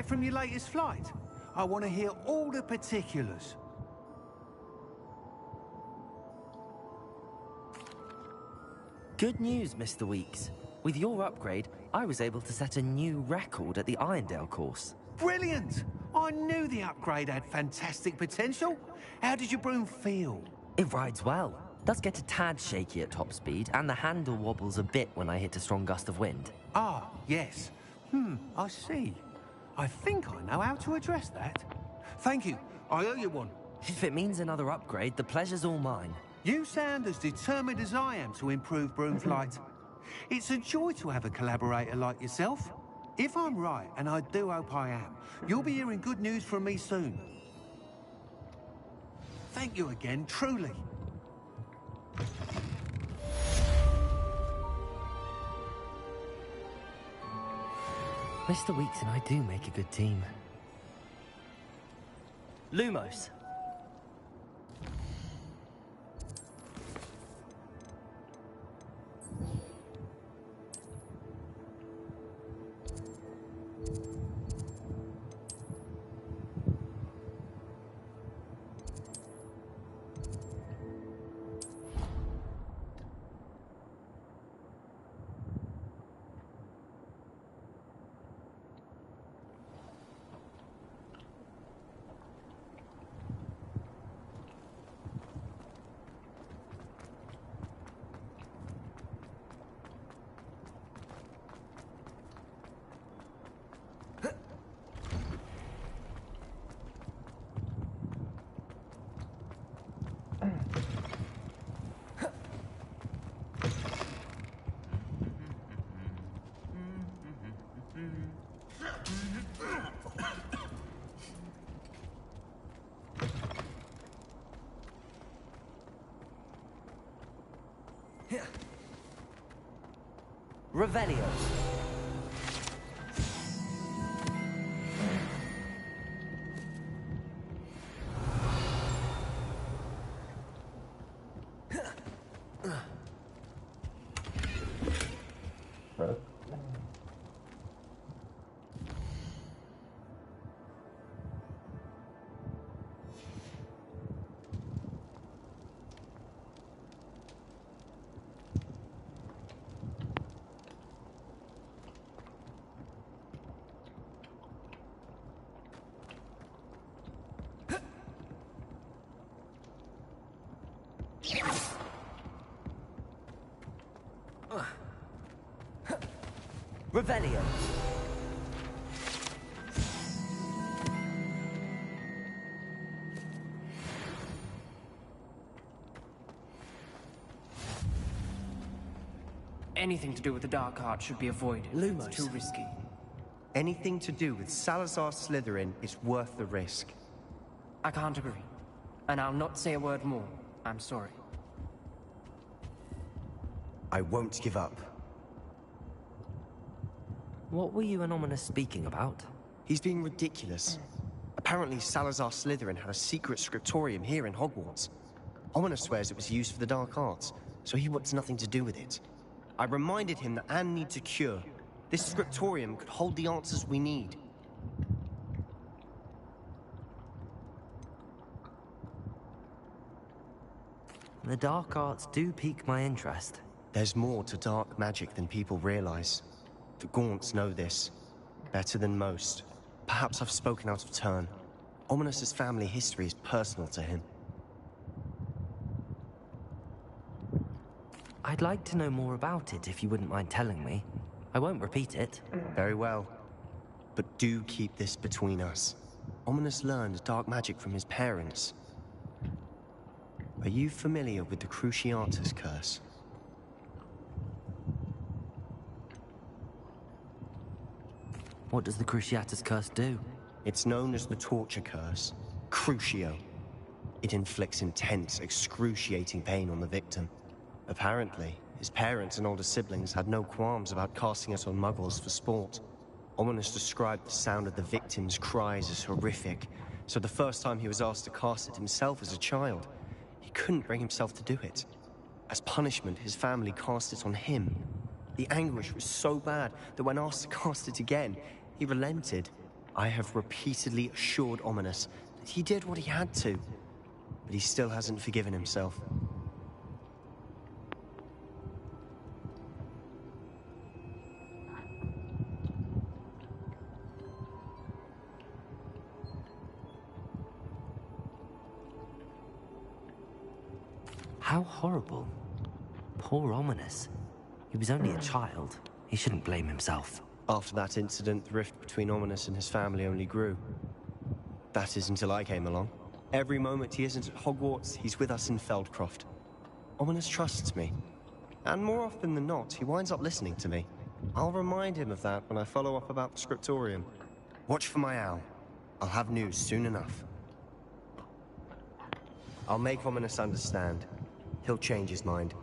back from your latest flight? I want to hear all the particulars. Good news, Mr. Weeks. With your upgrade, I was able to set a new record at the Irondale course. Brilliant! I knew the upgrade had fantastic potential. How did your broom feel? It rides well. Does get a tad shaky at top speed, and the handle wobbles a bit when I hit a strong gust of wind. Ah, yes. I see. I think I know how to address that. Thank you. I owe you one. If it means another upgrade, the pleasure's all mine. You sound as determined as I am to improve broom flight. It's a joy to have a collaborator like yourself. If I'm right, and I do hope I am, you'll be hearing good news from me soon. Thank you again, truly. Mr. Weeks and I do make a good team. Lumos. Revelio. Revelio. Anything to do with the dark art should be avoided. Lumos. It's too risky. Anything to do with Salazar Slytherin is worth the risk. I can't agree. And I'll not say a word more. I'm sorry. I won't give up. What were you and Ominous speaking about? He's being ridiculous. Apparently Salazar Slytherin had a secret scriptorium here in Hogwarts. Ominous swears it was used for the dark arts, so he wants nothing to do with it. I reminded him that Anne needs a cure. This scriptorium could hold the answers we need. The dark arts do pique my interest. There's more to dark magic than people realize. The Gaunts know this. Better than most. Perhaps I've spoken out of turn. Ominous's family history is personal to him. I'd like to know more about it if you wouldn't mind telling me. I won't repeat it. Very well. But do keep this between us. Ominous learned dark magic from his parents. Are you familiar with the Cruciatus curse? What does the Cruciatus curse do? It's known as the torture curse. Crucio. It inflicts intense, excruciating pain on the victim. Apparently, his parents and older siblings had no qualms about casting it on muggles for sport. Ominous described the sound of the victim's cries as horrific, so the first time he was asked to cast it himself as a child, he couldn't bring himself to do it. As punishment, his family cast it on him. The anguish was so bad that when asked to cast it again, he relented. I have repeatedly assured Ominous that he did what he had to, but he still hasn't forgiven himself. How horrible. Poor Ominous. He was only a child. He shouldn't blame himself. After that incident, the rift between Ominous and his family only grew. That is until I came along. Every moment he isn't at Hogwarts, he's with us in Feldcroft. Ominous trusts me. And more often than not, he winds up listening to me. I'll remind him of that when I follow up about the scriptorium. Watch for my owl. I'll have news soon enough. I'll make Ominous understand. He'll change his mind.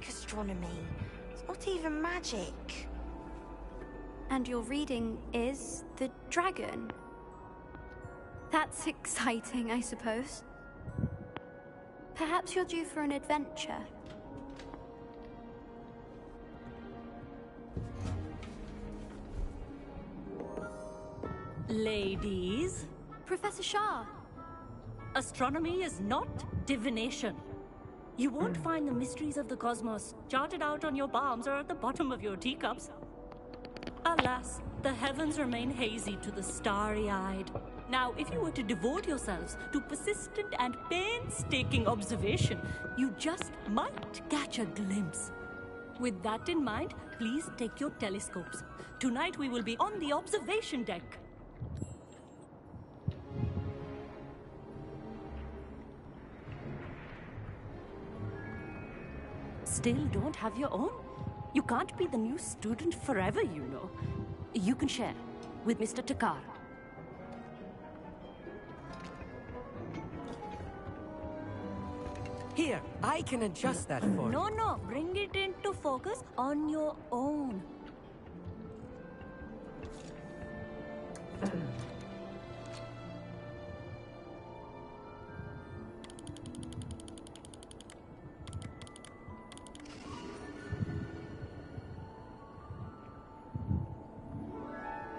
Astronomy. It's not even magic. And your reading is the dragon. That's exciting, I suppose. Perhaps you're due for an adventure. Ladies, Professor Shah. astronomy is not divination. You won't find the mysteries of the cosmos charted out on your palms or at the bottom of your teacups. Alas, the heavens remain hazy to the starry-eyed. Now, if you were to devote yourselves to persistent and painstaking observation, you just might catch a glimpse. With that in mind, please take your telescopes. Tonight we will be on the observation deck. Still don't have your own? You can't be the new student forever, you know. You can share with Mr. Takar. Here, I can adjust that for you. No, bring it into focus on your own.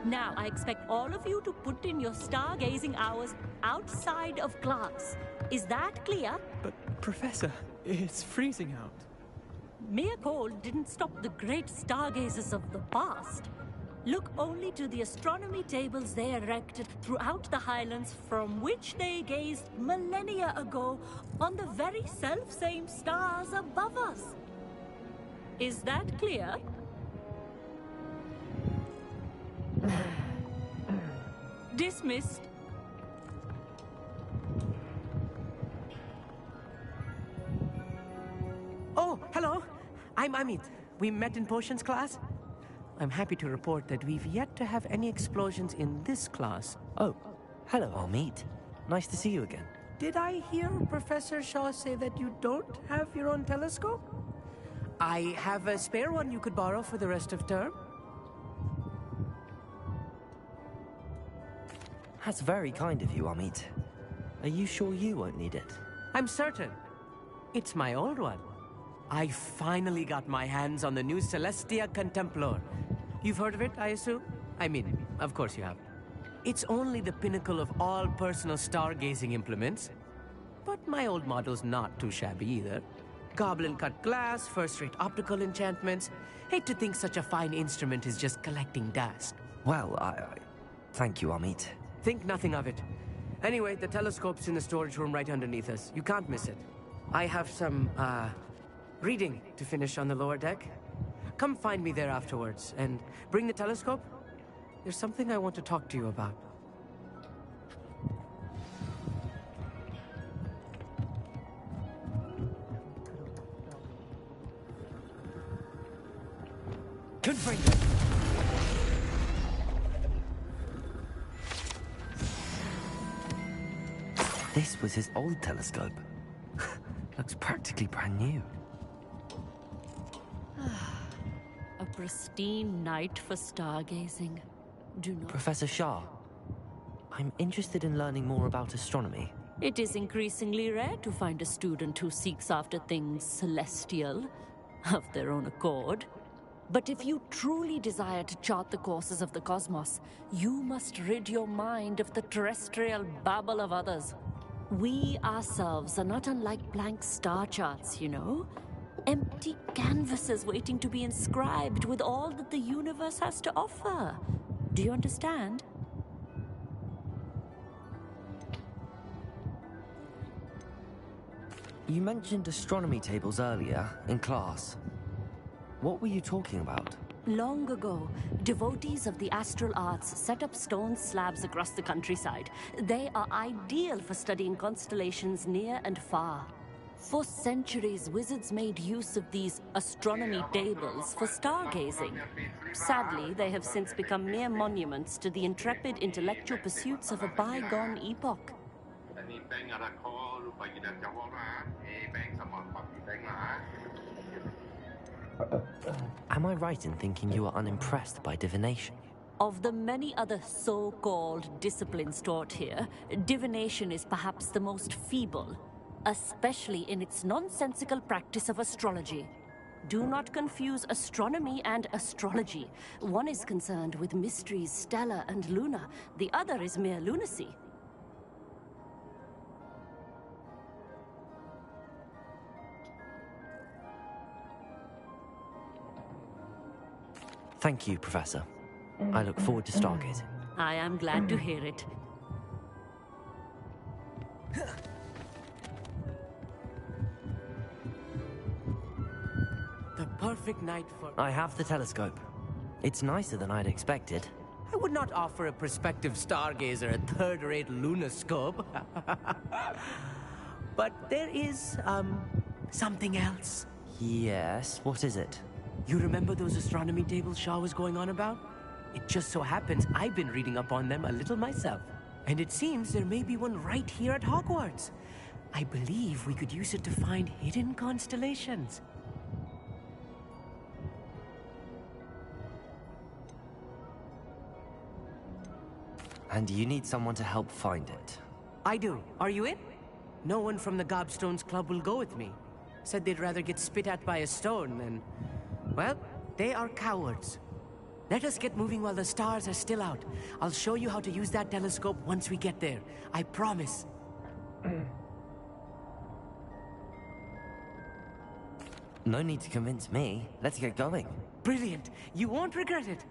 Now, I expect all of you to put in your stargazing hours outside of class. Is that clear? But, Professor, it's freezing out. Mere cold didn't stop the great stargazers of the past. Look only to the astronomy tables they erected throughout the Highlands from which they gazed millennia ago on the very self-same stars above us. Is that clear? Dismissed. Oh, hello. I'm Amit. We met in potions class. I'm happy to report that we've yet to have any explosions in this class. Oh, hello, Amit. Nice to see you again. Did I hear Professor Shaw say that you don't have your own telescope? I have a spare one you could borrow for the rest of term. That's very kind of you, Amit. Are you sure you won't need it? I'm certain. It's my old one. I finally got my hands on the new Celestia Contemplar. You've heard of it, I assume? I mean, of course you have. It's only the pinnacle of all personal stargazing implements. But my old model's not too shabby either. Goblin-cut glass, first-rate optical enchantments. Hate to think such a fine instrument is just collecting dust. Well, thank you, Amit. Think nothing of it. Anyway, the telescope's in the storage room right underneath us. You can't miss it. I have some, reading to finish on the lower deck. Come find me there afterwards, and bring the telescope. There's something I want to talk to you about. Good for you. This was his old telescope. Looks practically brand new. A pristine night for stargazing. Do not. Professor Shah, I'm interested in learning more about astronomy. It is increasingly rare to find a student who seeks after things celestial, of their own accord. But if you truly desire to chart the courses of the cosmos, you must rid your mind of the terrestrial babble of others. We ourselves are not unlike blank star charts, you know? Empty canvases waiting to be inscribed with all that the universe has to offer. Do you understand? You mentioned astronomy tables earlier, in class. What were you talking about? Long ago, devotees of the astral arts set up stone slabs across the countryside. They are ideal for studying constellations near and far. For centuries, wizards made use of these astronomy tables for stargazing. Sadly, they have since become mere monuments to the intrepid intellectual pursuits of a bygone epoch. Am I right in thinking you are unimpressed by divination? Of the many other so-called disciplines taught here, divination is perhaps the most feeble, especially in its nonsensical practice of astrology. Do not confuse astronomy and astrology. One is concerned with mysteries stellar and lunar, the other is mere lunacy. Thank you, Professor. I look forward to stargazing. I am glad to hear it. The perfect night for... I have the telescope. It's nicer than I'd expected. I would not offer a prospective stargazer a third-rate lunoscope. But there is, something else. Yes, what is it? You remember those astronomy tables Shah was going on about? It just so happens I've been reading up on them a little myself. And it seems there may be one right here at Hogwarts. I believe we could use it to find hidden constellations. And you need someone to help find it. I do. Are you in? No one from the Gobstones Club will go with me. Said they'd rather get spit at by a stone than... Well, they are cowards. Let us get moving while the stars are still out. I'll show you how to use that telescope once we get there. I promise. No need to convince me. Let's get going. Brilliant. You won't regret it.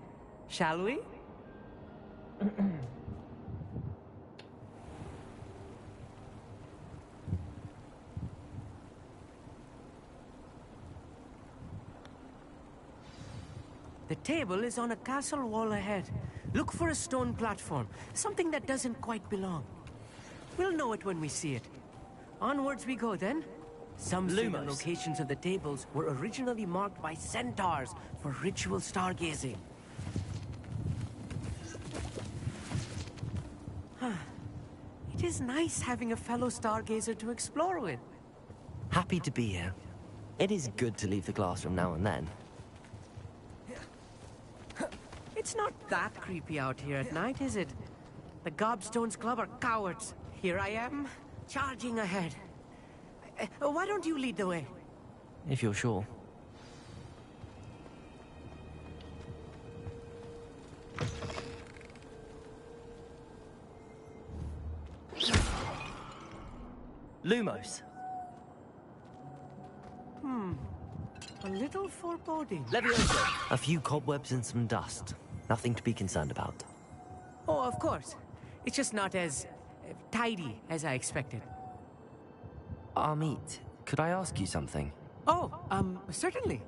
Shall we? The table is on a castle wall ahead. Look for a stone platform, something that doesn't quite belong. We'll know it when we see it. Onwards we go then. Some say the locations of the tables were originally marked by centaurs for ritual stargazing. It is nice having a fellow stargazer to explore with. Happy to be here. It is good to leave the classroom now and then. It's not that creepy out here at night, is it? The Gobstones Club are cowards. Here I am, charging ahead. Why don't you lead the way? If you're sure. Lumos. A little foreboding. Levioso. A few cobwebs and some dust. Nothing to be concerned about. Oh, of course. It's just not as tidy as I expected. Amit, could I ask you something? Oh, certainly.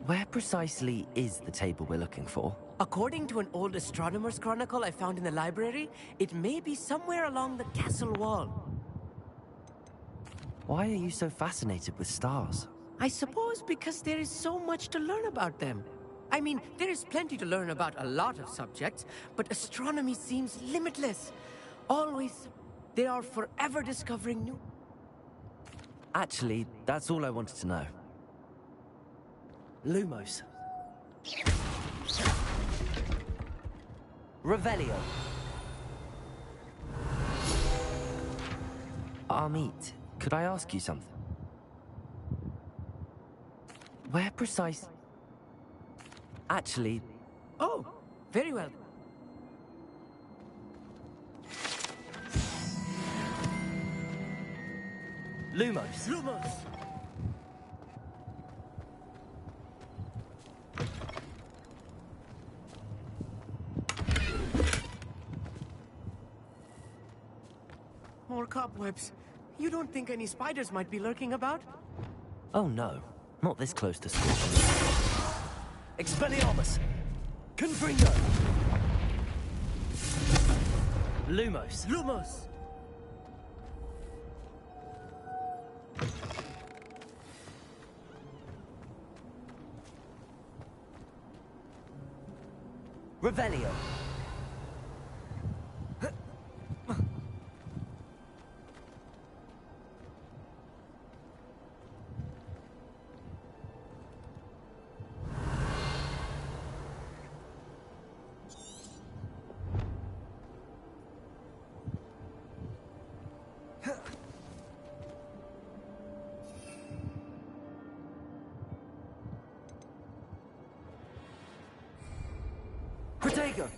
Where precisely is the table we're looking for? According to an old astronomer's chronicle I found in the library, it may be somewhere along the castle wall. Why are you so fascinated with stars? I suppose because there is so much to learn about them. I mean, there is plenty to learn about a lot of subjects, but astronomy seems limitless. Always, they are forever discovering new... Actually, that's all I wanted to know. Lumos. Revelio. Amit, could I ask you something? Where precise... Actually... Oh, very well. Lumos. Lumos! More cobwebs. You don't think any spiders might be lurking about? Oh no, not this close to school. Expelliarmus! Confringo! Lumos. Lumos! Revelio. Protego.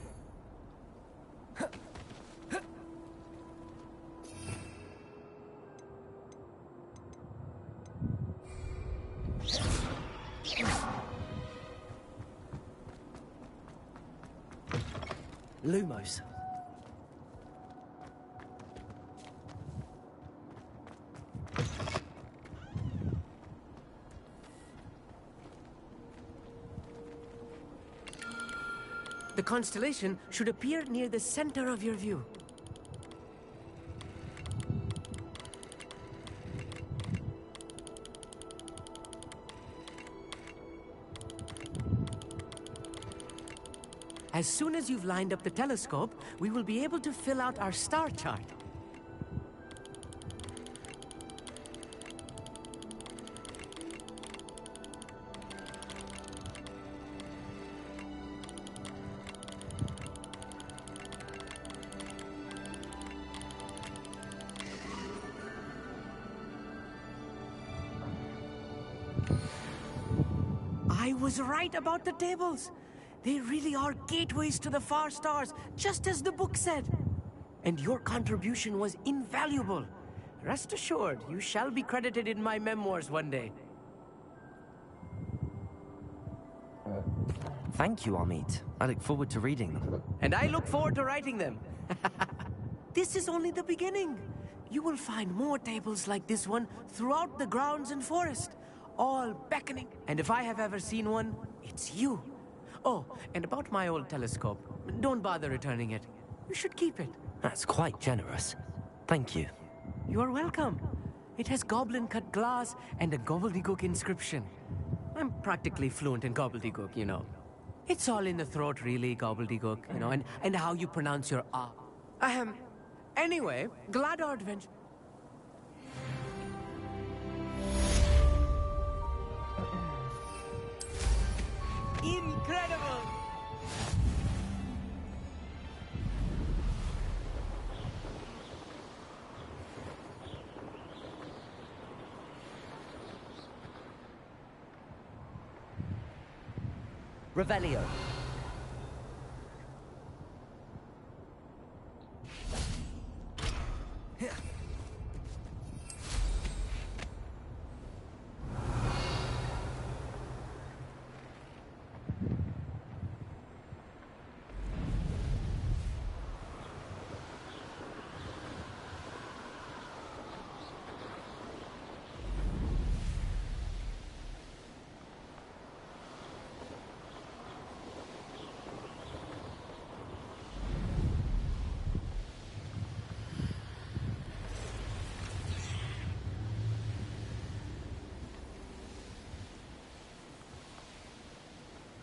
Lumos. The constellation should appear near the center of your view. As soon as you've lined up the telescope, we will be able to fill out our star chart. I was right about the tables. They really are gateways to the far stars, just as the book said. And your contribution was invaluable. Rest assured, you shall be credited in my memoirs one day. Thank you, Amit. I look forward to reading them. And I look forward to writing them. This is only the beginning. You will find more tables like this one throughout the grounds and forest, all beckoning. And if I have ever seen one, it's you. Oh, and about my old telescope, don't bother returning it. You should keep it. That's quite generous. Thank you. You're welcome. It has goblin-cut glass and a gobbledygook inscription. I'm practically fluent in gobbledygook, you know. It's all in the throat, really, gobbledygook, you know, and how you pronounce your ah. Ahem. Anyway, glad our adventure... Incredible! Revelio.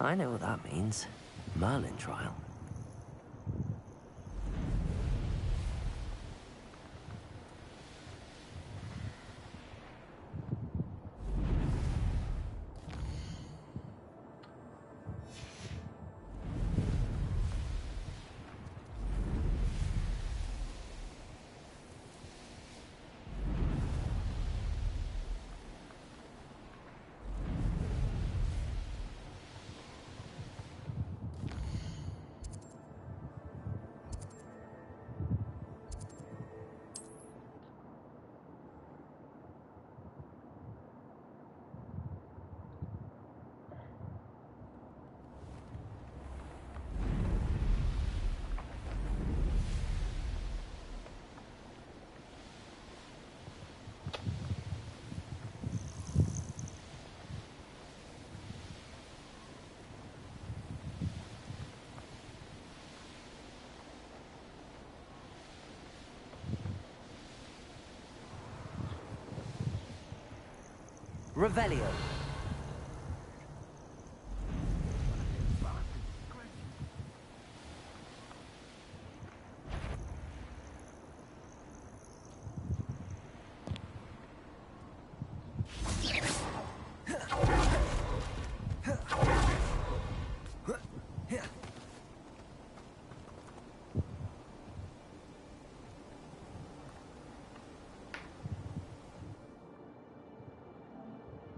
I know what that means. Merlin trial. Revelio.